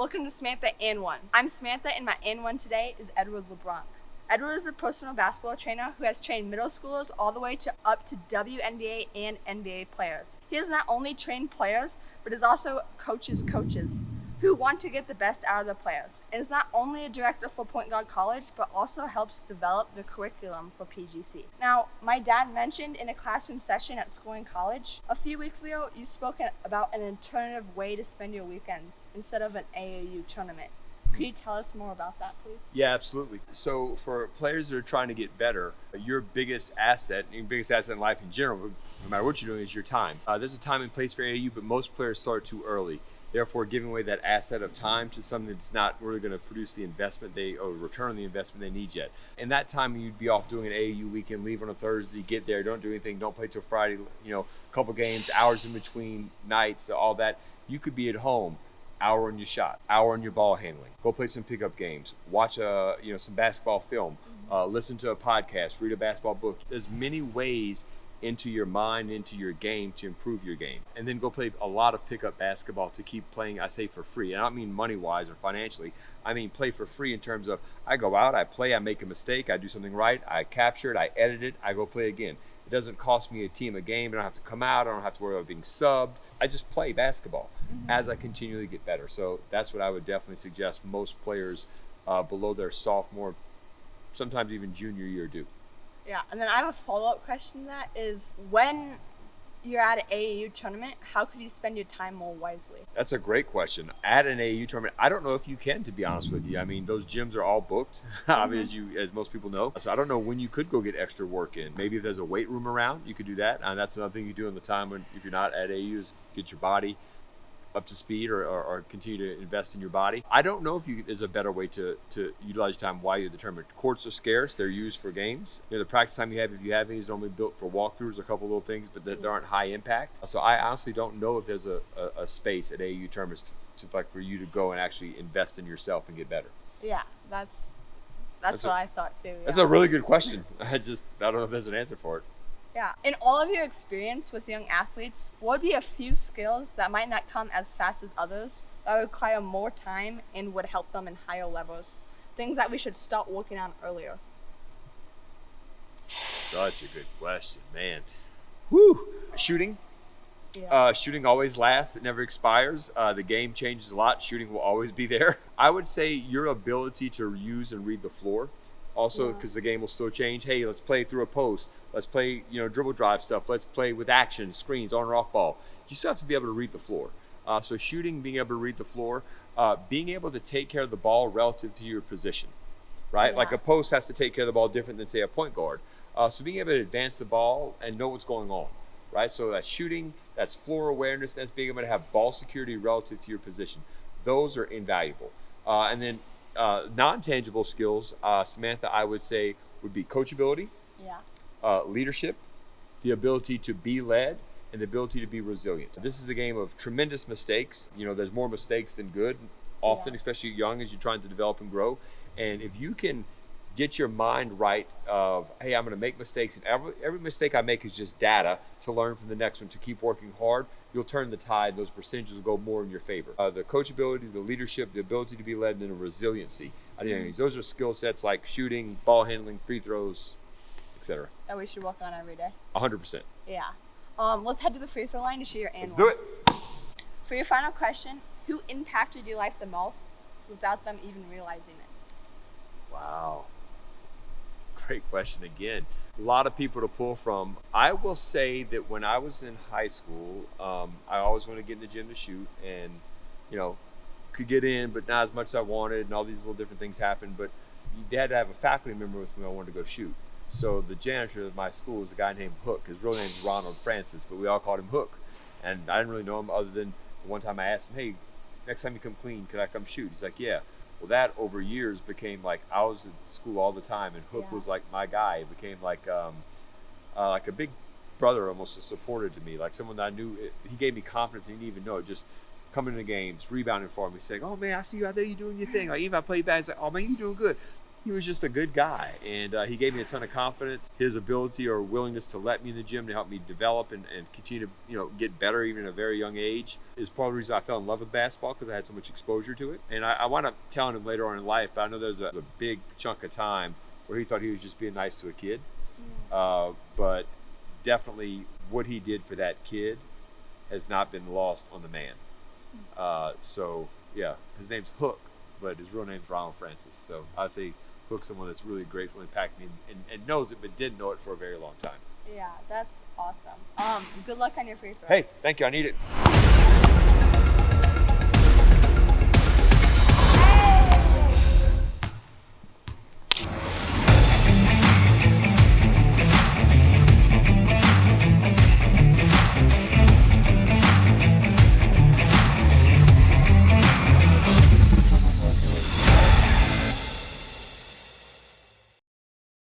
Welcome to Samantha And One. I'm Samantha, and my And One today is Edward Leblanc. Edward is a personal basketball trainer who has trained middle schoolers all the way to up to WNBA and NBA players. He has not only trained players, but is also coaches who want to get the best out of the players, and is not only a director for Point Guard College, but also helps develop the curriculum for PGC. Now, my dad mentioned in a classroom session at school and college, a few weeks ago, you spoke about an alternative way to spend your weekends instead of an AAU tournament. Could you tell us more about that, please? Yeah, absolutely. So for players that are trying to get better, your biggest asset in life in general, no matter what you're doing, is your time. There's a time and place for AAU, but most players start too early. Therefore, giving away that asset of time to something that's not really going to produce the investment or return on the investment they need yet. In that time, you'd be off doing an AAU weekend, leave on a Thursday, get there, don't do anything, don't play till Friday, a couple games, hours in between nights, all that. You could be at home, hour on your shot, hour on your ball handling, go play some pickup games, watch some basketball film, listen to a podcast, read a basketball book. There's many ways into your mind, into your game to improve your game. And then go play a lot of pickup basketball to keep playing, I say for free. And I don't mean money-wise or financially. I mean play for free in terms of I go out, I play, I make a mistake, I do something right, I capture it, I edit it, I go play again. It doesn't cost me a team a game. I don't have to come out. I don't have to worry about being subbed. I just play basketball as I continually get better. So that's what I would definitely suggest most players below their sophomore, sometimes even junior year do. Yeah, and then I have a follow-up question to that is, when you're at an AAU tournament, how could you spend your time more wisely? That's a great question. At an AAU tournament, I don't know if you can, to be honest with you. I mean, those gyms are all booked, as most people know. So I don't know when you could go get extra work in. Maybe if there's a weight room around, you could do that. And that's another thing you do in the time when, if you're not at AAU, is get your body up to speed or continue to invest in your body. I don't know if there's a better way to utilize your time while you're determined. Courts are scarce. They're used for games. The practice time you have, if you have any, is normally built for walkthroughs, a couple little things, but that aren't high impact. So I honestly don't know if there's a space at AAU tournaments for you to go and actually invest in yourself and get better. Yeah, that's what I thought too. Yeah. That's a really good question. I don't know if there's an answer for it. Yeah. In all of your experience with young athletes, what would be a few skills that might not come as fast as others, that require more time and would help them in higher levels? Things that we should start working on earlier. Such a good question, man. Whew. Shooting. Yeah. Shooting always lasts. It never expires. The game changes a lot. Shooting will always be there. I would say your ability to use and read the floor. Also, because the game will still change. Hey, let's play through a post. Let's play, dribble drive stuff. Let's play with action, screens, on or off ball. You still have to be able to read the floor. So shooting, being able to read the floor, being able to take care of the ball relative to your position, right? Yeah. Like a post has to take care of the ball different than, say, a point guard. So being able to advance the ball and know what's going on, right? So that's shooting, that's floor awareness, that's being able to have ball security relative to your position. Those are invaluable. And then non-tangible skills, Samantha, I would say would be coachability, leadership, the ability to be led, and the ability to be resilient. This is a game of tremendous mistakes. There's more mistakes than good, often, especially young as you're trying to develop and grow. And if you can get your mind right of, hey, I'm going to make mistakes, and every mistake I make is just data to learn from the next one, to keep working hard, you'll turn the tide. Those percentages will go more in your favor. The coachability, the leadership, the ability to be led, and the resiliency. Those are skill sets like shooting, ball handling, free throws, etc. That we should work on every day. 100%. Yeah. Let's head to the free throw line to share your And One. Do it. For your final question, who impacted your life the most without them even realizing it? Wow. Great question again. A lot of people to pull from. I will say that when I was in high school, I always wanted to get in the gym to shoot, and could get in, but not as much as I wanted, and all these little different things happened. But you had to have a faculty member with me. I wanted to go shoot. So the janitor of my school was a guy named Hook. His real name is Ronald Francis, but we all called him Hook. And I didn't really know him other than one time I asked him, hey, next time you come clean, could I come shoot? He's like, yeah. Well, that over years became like, I was in school all the time, and Hook was like my guy. It became like a big brother, almost, supported to me, like someone that I knew. He gave me confidence, and he didn't even know it. Just coming to the games, rebounding for me, saying, oh man, I see you out there, you doing your thing. Like, even if I play bad, it's like, oh man, you doing good. he was just a good guy, and he gave me a ton of confidence. His ability or willingness to let me in the gym to help me develop and continue to get better even at a very young age is probably the reason I fell in love with basketball, because I had so much exposure to it. And I wound up telling him later on in life, but I know there was a big chunk of time where he thought he was just being nice to a kid. But definitely what he did for that kid has not been lost on the man. So yeah, his name's Hook, but his real name's Ronald Francis. So I'd say Hook's someone that's really grateful and impacted me and knows it, but didn't know it for a very long time. Yeah, that's awesome. Good luck on your free throw. Hey, thank you. I need it.